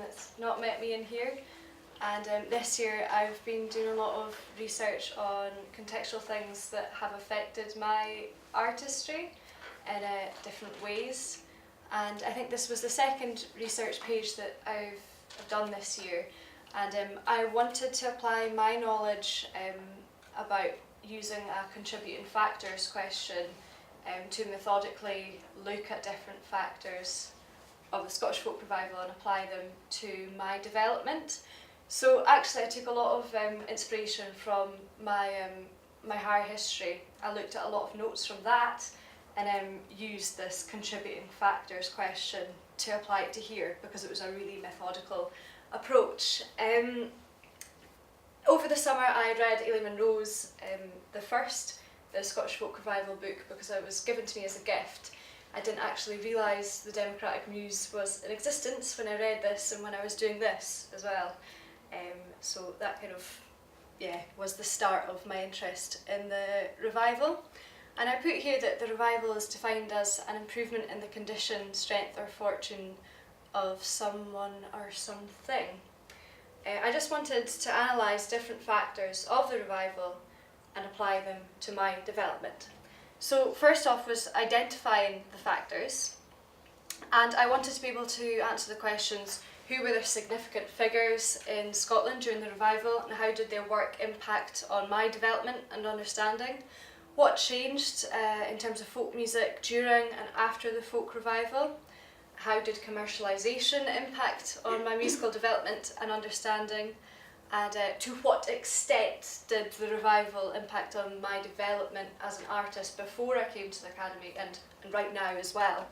that's not met me in here. And this year I've been doing a lot of research on contextual things that have affected my artistry in different ways. And I think this was the second research page that I've done this year. And I wanted to apply my knowledge about using a contributing factors question to methodically look at different factors of the Scottish folk revival and apply them to my development. So actually I took a lot of inspiration from my higher history. I looked at a lot of notes from that and used this contributing factors question to apply it to here because it was a really methodical approach. Over the summer I read Aileen Munro's the Scottish Folk Revival book, because it was given to me as a gift. I didn't actually realise the Democratic Muse was in existence when I read this and when I was doing this as well. So that kind of was the start of my interest in the revival. And I put here that the revival is defined as an improvement in the condition, strength or fortune of someone or something. I just wanted to analyse different factors of the revival and apply them to my development. So first off was identifying the factors, and I wanted to be able to answer the questions: who were the significant figures in Scotland during the revival and how did their work impact on my development and understanding? What changed in terms of folk music during and after the folk revival? How did commercialisation impact on my musical development and understanding? And to what extent did the revival impact on my development as an artist before I came to the Academy and right now as well?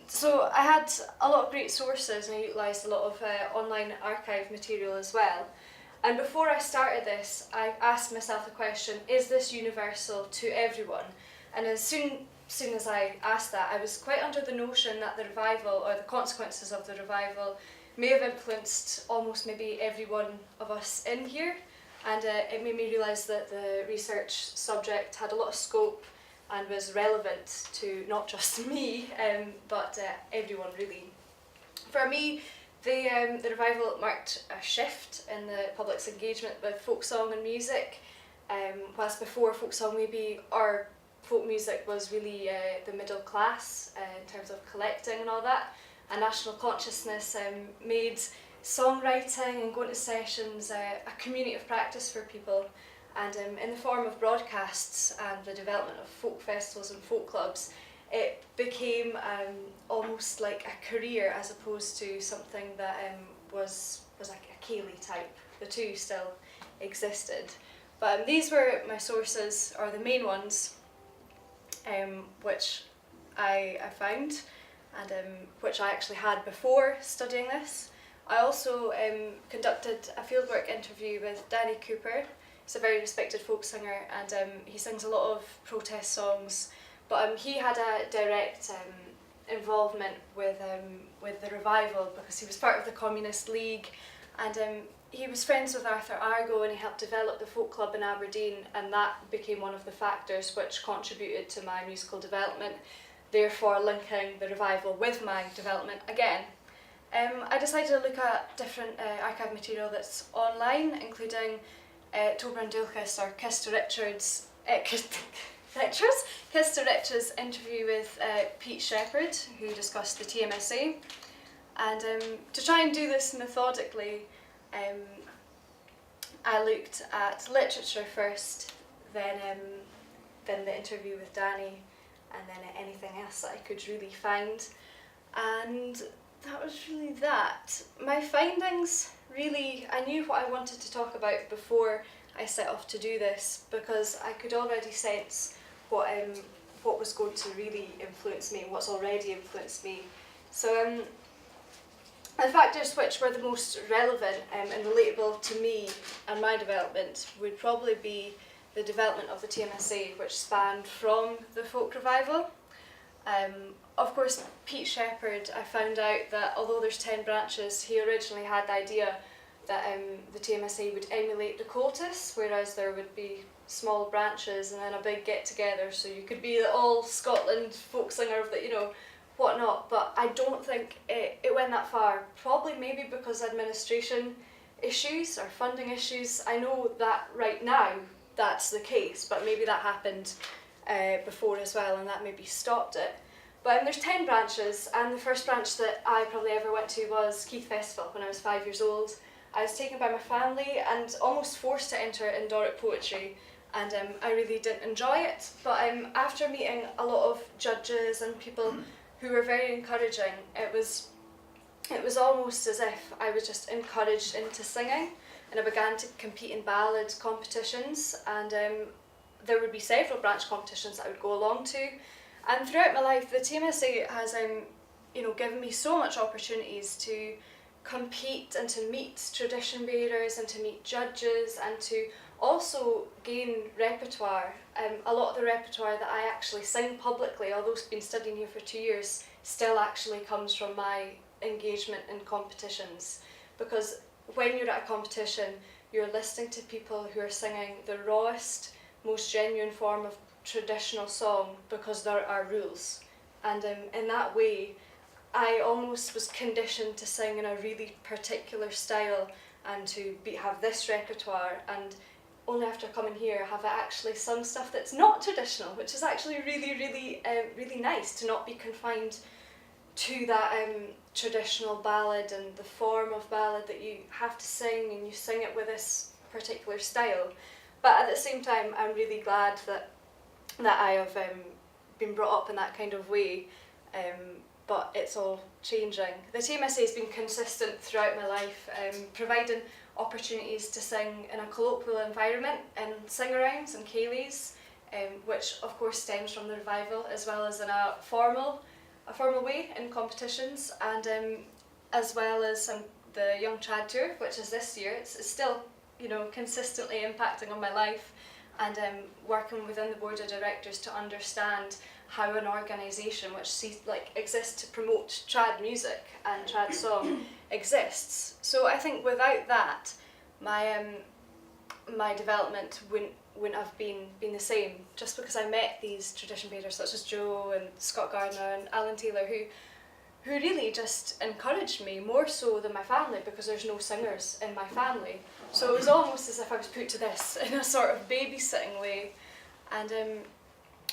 So I had a lot of great sources and I utilised a lot of online archive material as well. And before I started this, I asked myself the question, is this universal to everyone? And as soon as I asked that, I was quite under the notion that the revival, or the consequences of the revival, may have influenced almost maybe every one of us in here. And it made me realise that the research subject had a lot of scope and was relevant to not just me, but everyone really. For me, the revival marked a shift in the public's engagement with folk song and music. Whilst before folk song maybe, or folk music was really the middle class in terms of collecting and all that, a national consciousness made songwriting and going to sessions a community of practice for people. And in the form of broadcasts and the development of folk festivals and folk clubs, it became almost like a career as opposed to something that was like a Cayley type. The two still existed. But these were my sources, or the main ones, which I found and which I actually had before studying this. I also conducted a fieldwork interview with Danny Cooper. He's a very respected folk singer and he sings a lot of protest songs, but he had a direct involvement with the revival because he was part of the Communist League, and he was friends with Arthur Argo and he helped develop the folk club in Aberdeen, and that became one of the factors which contributed to my musical development, therefore linking the revival with my development again. I decided to look at different archive material that's online, including Tober Dulcas or Kista Richards' interview with Pete Shepherd, who discussed the TMSA. And to try and do this methodically, I looked at literature first, then the interview with Danny, and then anything else that I could really find. And that was really that. My findings, really, I knew what I wanted to talk about before I set off to do this, because I could already sense what was going to really influence me, what's already influenced me. So the factors which were the most relevant and relatable to me and my development would probably be the development of the TMSA, which spanned from the folk revival. Of course, Pete Shepherd, I found out that although there's 10 branches, he originally had the idea that the TMSA would emulate the cultus, whereas there would be small branches and then a big get-together, so you could be the all Scotland folk singer of the, whatnot, but I don't think it went that far. Probably maybe because administration issues or funding issues. I know that right now that's the case, but maybe that happened before as well, and that maybe stopped it. But there's 10 branches, and the first branch that I probably ever went to was C20th Festival when I was 5 years old. I was taken by my family and almost forced to enter in Doric poetry, and I really didn't enjoy it. But after meeting a lot of judges and people who were very encouraging, it was almost as if I was just encouraged into singing, and I began to compete in ballad competitions, and there would be several branch competitions that I would go along to. And throughout my life, the TMSA has given me so much opportunities to compete and to meet tradition bearers and to meet judges and to also gain repertoire. A lot of the repertoire that I actually sing publicly, although I've been studying here for 2 years, still actually comes from my engagement in competitions. Because when you're at a competition, you're listening to people who are singing the rawest, most genuine form of traditional song because there are rules. And in that way, I almost was conditioned to sing in a really particular style and to have this repertoire, and only after coming here have I actually sung stuff that's not traditional, which is actually really nice to not be confined to that traditional ballad and the form of ballad that you have to sing, and you sing it with this particular style. But at the same time, I'm really glad that I have been brought up in that kind of way, but it's all changing. The TMSA has been consistent throughout my life, providing opportunities to sing in a colloquial environment in sing-arounds and ceilidhs, which of course stems from the revival, as well as in a formal way in competitions, and as well as the Young Trad Tour, which is this year. It's still consistently impacting on my life, and working within the board of directors to understand how an organisation which exists to promote trad music and trad song exists. So I think without that, my development wouldn't have been the same. Just because I met these tradition bearers such as Joe and Scott Gardner and Alan Taylor, who really just encouraged me more so than my family, because there's no singers in my family. So it was almost as if I was put to this in a sort of babysitting way, and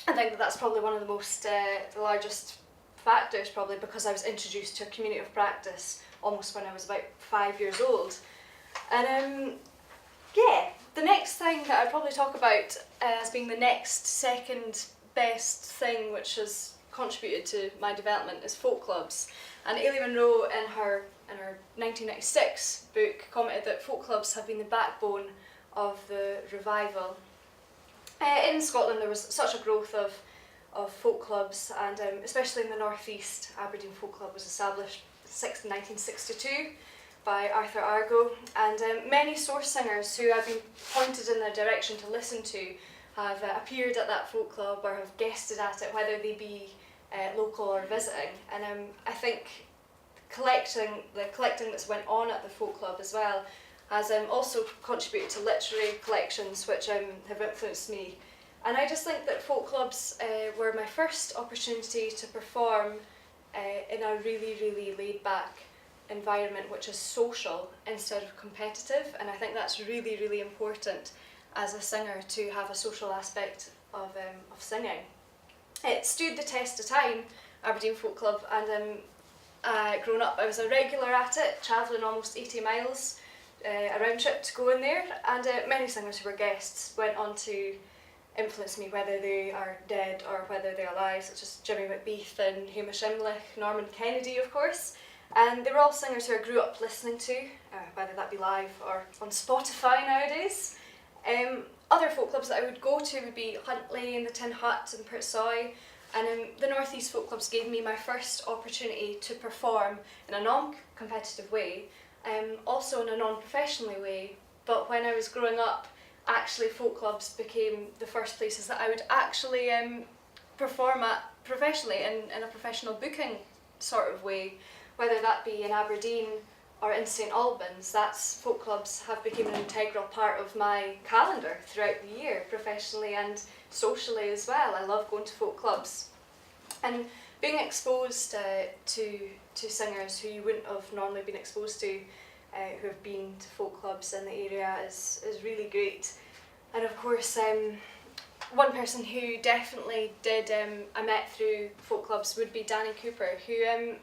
I think that's probably one of the most the largest factors, probably because I was introduced to a community of practice almost when I was about 5 years old. And the next thing that I'd probably talk about as being the next second best thing which has contributed to my development is folk clubs. And Aileen Munro in her 1996 book commented that folk clubs have been the backbone of the revival. In Scotland there was such a growth of folk clubs, and especially in the northeast, Aberdeen Folk Club was established in 1962 by Arthur Argo, and many source singers who I've been pointed in their direction to listen to have appeared at that folk club or have guested at it, whether they be local or visiting. And I think the collecting that's went on at the folk club as well has also contributed to literary collections which have influenced me. And I just think that folk clubs were my first opportunity to perform in a really laid back environment which is social instead of competitive, and I think that's really important as a singer, to have a social aspect of singing. It stood the test of time, Aberdeen Folk Club, and growing up I was a regular at it, travelling almost 80 miles a round trip to go in there, and many singers who were guests went on to influence me, whether they are dead or whether they're alive, such as Jimmy McBeath and Hamish Imlich, Norman Kennedy of course. And they were all singers who I grew up listening to, whether that be live or on Spotify nowadays. Other folk clubs that I would go to would be Huntly and the Tin Hut and Portsoy, and the North East folk clubs gave me my first opportunity to perform in a non-competitive way, also in a non-professional way. But when I was growing up, actually folk clubs became the first places that I would actually perform at professionally, in a professional booking sort of way, whether that be in Aberdeen or in St Albans. Folk clubs have become an integral part of my calendar throughout the year, professionally and socially as well. I love going to folk clubs. And being exposed to singers who you wouldn't have normally been exposed to, who have been to folk clubs in the area is really great. And of course, one person who definitely did I met through folk clubs would be Danny Cooper, who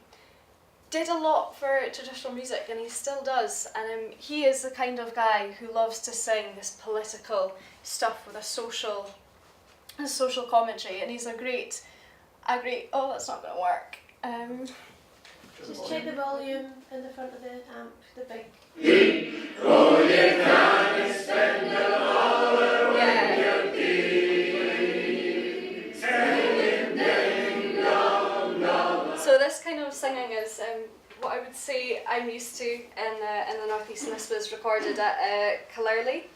did a lot for traditional music, and he still does. And he is the kind of guy who loves to sing this political stuff with a social commentary, and he's a great. Oh, that's not going to work. Just check the volume in the front of the amp, the big. So this kind of singing is what I would say I'm used to in the northeast, and this was recorded at Killarley.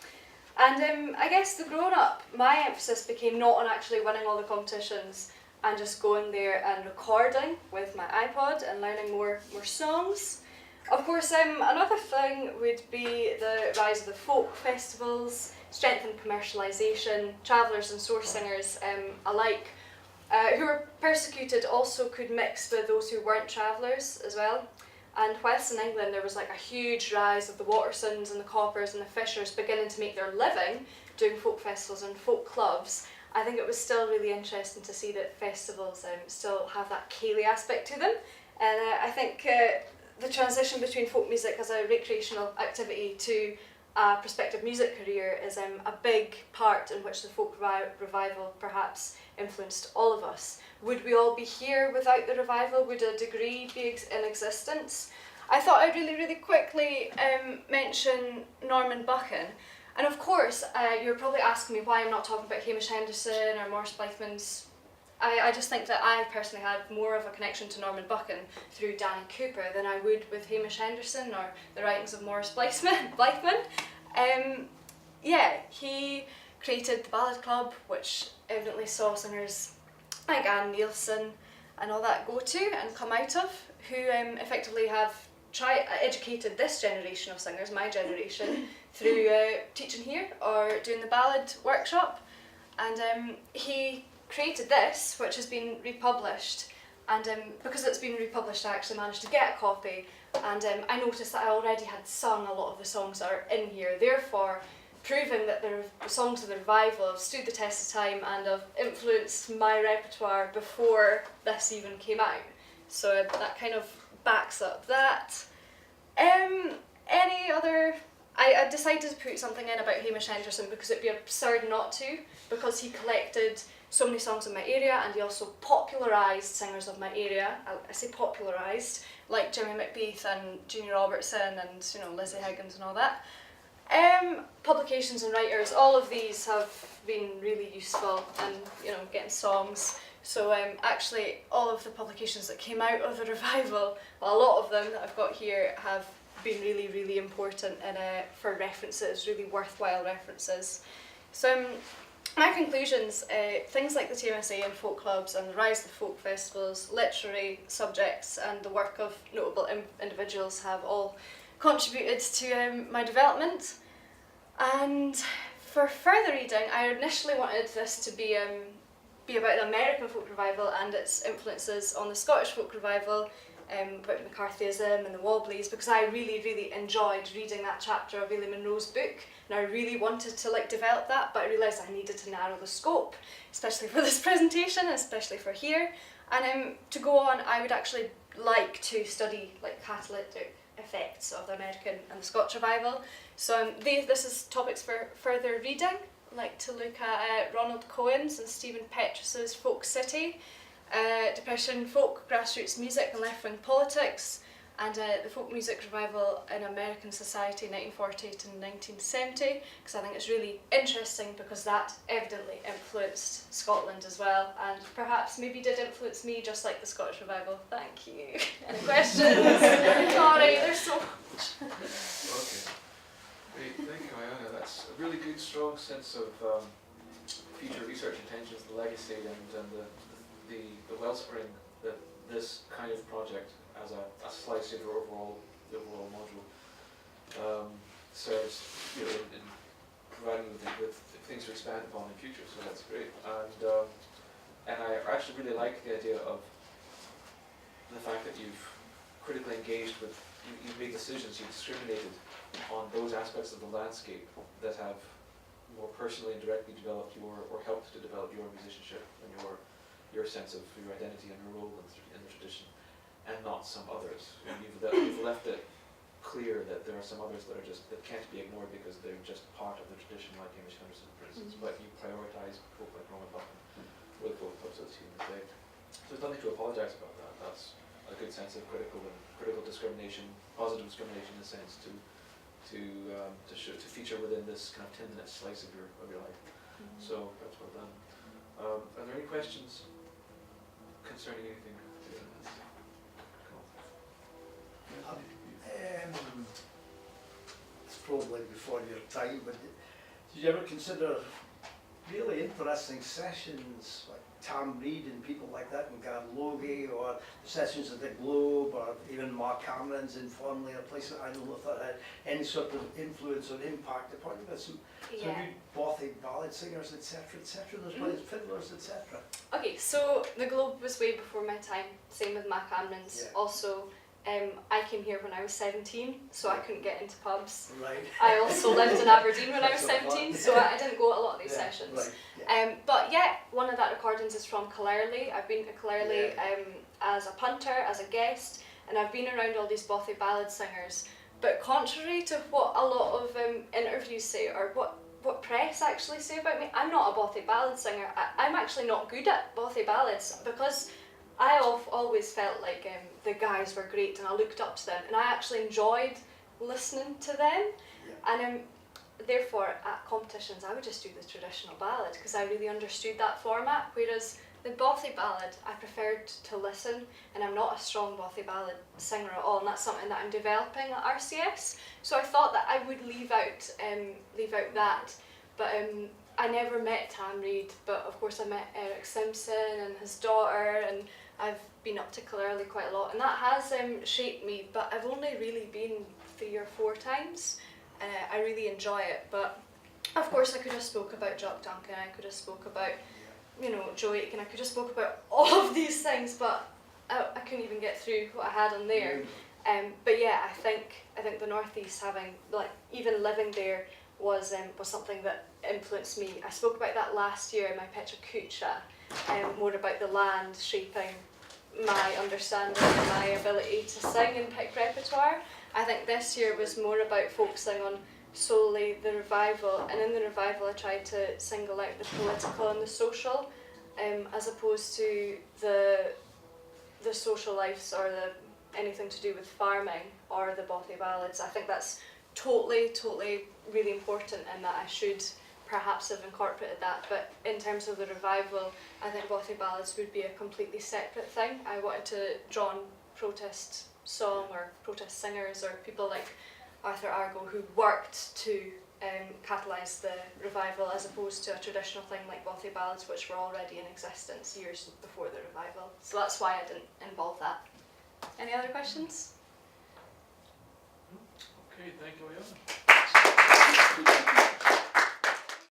And I guess the growing up, my emphasis became not on actually winning all the competitions and just going there and recording with my iPod and learning more songs. Of course, another thing would be the rise of the folk festivals, strengthened commercialisation, travellers and source singers alike, who were persecuted also could mix with those who weren't travellers as well. And whilst in England there was like a huge rise of the Watersons and the Coppers and the Fishers beginning to make their living doing folk festivals and folk clubs, I think it was still really interesting to see that festivals still have that ceilidh aspect to them. And I think the transition between folk music as a recreational activity to a prospective music career is a big part in which the folk revival perhaps influenced all of us. Would we all be here without the revival? Would a degree be in existence? I thought I'd really quickly mention Norman Buchan. And of course, you're probably asking me why I'm not talking about Hamish Henderson or Maurice Blythman's. I just think that I personally had more of a connection to Norman Buchan through Danny Cooper than I would with Hamish Henderson or the writings of Maurice Blythman. He created the Ballad Club, which evidently saw singers like Anne Nielsen and all that go to and come out of, who effectively have educated this generation of singers, my generation, through teaching here or doing the ballad workshop. And he created this, which has been republished, and because it's been republished I actually managed to get a copy, and I noticed that I already had sung a lot of the songs that are in here, therefore proving that the songs of the revival have stood the test of time and have influenced my repertoire before this even came out. So that kind of backs up that. Any other... I decided to put something in about Hamish Henderson because it'd be absurd not to, because he collected so many songs in my area and he also popularised singers of my area. I say popularised, like Jimmy McBeath and Jeannie Robertson and Lizzie Higgins and all that. Publications and writers, all of these have been really useful and getting songs. So actually all of the publications that came out of the revival, well, a lot of them that I've got here have been really important and for references, really worthwhile references. So my conclusions, things like the TMSA and folk clubs and the rise of folk festivals, literary subjects and the work of notable individuals have all contributed to my development. And for further reading, I initially wanted this to be about the American folk revival and its influences on the Scottish folk revival, about McCarthyism and the Wobblies, because I really enjoyed reading that chapter of Aileen Munro's book, and I really wanted to develop that, but I realised I needed to narrow the scope, especially for this presentation, especially for here. And to go on, I would actually like to study catalytic effects of the American and the Scotch revival. So this is topics for further reading. I'd like to look at Ronald Cohen's and Stephen Petrus's Folk City, Depression, Folk, Grassroots Music and Left-Wing Politics, and the Folk Music Revival in American Society 1940 to 1970, because I think it's really interesting because that evidently influenced Scotland as well, and perhaps maybe did influence me just like the Scottish Revival. Thank you. Any questions? Sorry, there's so much. Okay. Great, thank you, Iona. That's a really good, strong sense of future research intentions, the legacy, and the wellspring that this kind of project, as a slice of the overall module, serves in providing with things to expand upon in future. So that's great. And I actually really like the idea of the fact that you've critically engaged with, you've made decisions, you've discriminated on those aspects of the landscape that have more personally and directly developed or helped to develop your musicianship and your sense of your identity and your role in the tradition, and not some others. And you've left it clear that there are some others that can't be ignored because they're just part of the tradition, like Hamish Henderson, for instance. But you prioritise folk like Roma Buchan with folk clubs as human today. So there's nothing to apologise about that. That's a good sense of critical discrimination, positive discrimination in a sense, to feature within this kind of 10-minute slice of your life. So that's well done. Are there any questions concerning anything? It's probably before your time, but did you ever consider really interesting sessions like Tam Reid and people like that, and Gar Logie, or the sessions at the Globe, or even Mark Cameron's informally, or places? I don't know if that had any sort of influence or impact upon you, but some good bothy ballad singers, etc., etc. There's plenty of fiddlers, etc. Okay, so the Globe was way before my time, same with Mark Cameron's. Yeah. Also, I came here when I was 17, so I couldn't get into pubs. Right. I also lived in Aberdeen when I was That's so 17, fun. so I didn't go to a lot of these Yeah, sessions. right, yeah. But yeah, one of that recordings is from Killarley. I've been to Killarley as a punter, as a guest, and I've been around all these bothy ballad singers. But contrary to what a lot of interviews say, or what press actually say about me, I'm not a bothy ballad singer. I'm actually not good at bothy ballads, because I always felt like the guys were great and I looked up to them, and I actually enjoyed listening to them. Yeah. And therefore at competitions I would just do the traditional ballad because I really understood that format, whereas the bothy ballad I preferred to listen, and I'm not a strong bothy ballad singer at all, and that's something that I'm developing at RCS. So I thought that I would leave out that, but I never met Tam Reid, but of course I met Eric Simpson and his daughter, and I've been up to Killarley quite a lot, and that has shaped me, but I've only really been 3 or 4 times. I really enjoy it, but of course I could have spoke about Jock Duncan, I could have spoke about, Joe Aitken, I could have spoke about all of these things, but I couldn't even get through what I had on there. But yeah, I think the North East, having, like, even living there was something that influenced me. I spoke about that last year in my Petra Kucha, more about the land shaping my understanding and my ability to sing and pick repertoire. I think this year was more about focusing on solely the revival, and in the revival I tried to single out the political and the social, as opposed to the social lives or anything to do with farming or the bothy ballads. I think that's totally really important, and that I should perhaps have incorporated that, but in terms of the revival, I think bothy ballads would be a completely separate thing. I wanted to draw on protest song or protest singers or people like Arthur Argo who worked to catalyse the revival, as opposed to a traditional thing like bothy ballads, which were already in existence years before the revival. So that's why I didn't involve that. Any other questions? Okay, thank you, Iona.